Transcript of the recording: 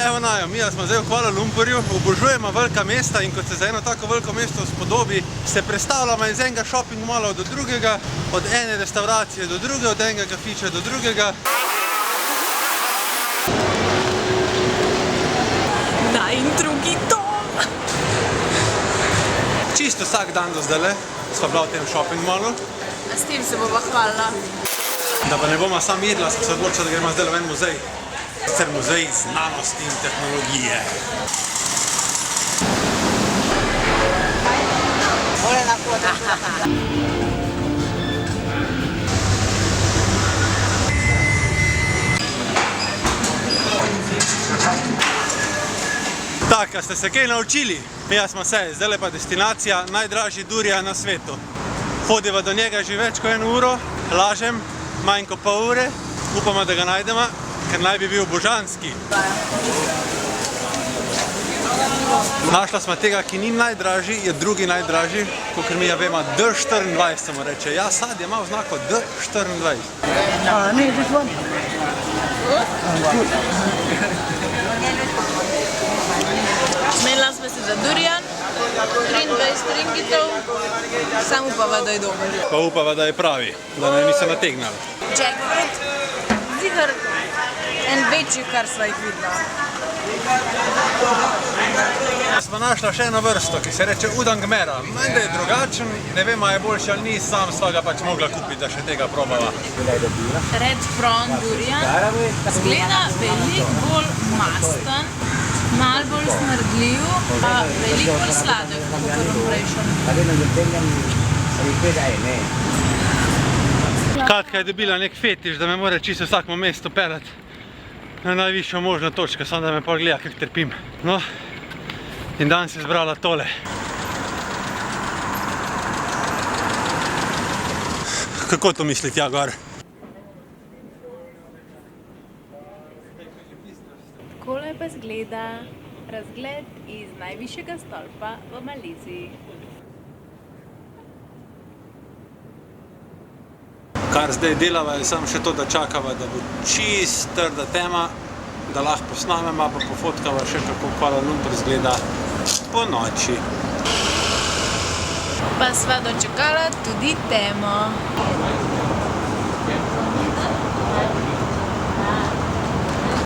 Evo najo, mi smo zdaj v Kuala Lumpurju, obožujemo velika mesta in kot se za eno tako veliko mesto spodobi, se predstavljamo iz enega shopping malla do drugega, od ene restauracije do druge, od enega kafiča do drugega. In drugi dom! Čisto vsak dan do zdajle sva bila v tem shopping mallu. S tem se bova hvalila. Da pa ne bomo sam jedla, sem se odločila, da gremo zdaj v en muzej. Sicer muzej znanosti in tehnologije. Tako, ste se kaj naučili? Jaz smo se, zdaj pa destinacija najdražji durian na svetu. Hodiva do njega že več kot 1 uro, lažem, manj kot pol ure, upamo, da ga najdemo, ker naj bi bil božanski. Našla smo tega, ki ni najdražji, je drugi najdražji, kakor mi ja vemo, D24 se mu reče. Ja, sad je imel znako D24. Zmenila smo se za durian, 23 ringitov, sam upava, da je dober. Pa upava, da je pravi, da ne niso nategnali. Jackfruit, zigar en večji, kar sva jih videla. Smo našla še eno vrsto, ki se reče udang mera. Menda je drugačen, ne vem, a je boljši ali ni, sam sva ga pač mogla kupiti, da še tega probava. Red prawn durian zgleda veliko bolj masten, malo bolj smrdljiv, pa veliko bolj sladek, kot v prejšnjem. Katka je dobila nek fetiš, da me mora čisto vsakmo mesto pelati na najvišjo možno točko, samo da me pa gleda, kak trpim. No, in danes je zbrala tole. Kako to misliti, ja, gor? Takole pa zgleda razgled iz najvišjega stolpa v Maleziji. Kar zdaj delava je samo še to, da čakava, da bo čist trda tema, da lahko posnamemo, pa pofotkava še kako Kuala Lumpur zgleda po noči. Pa sva dočakala tudi temo.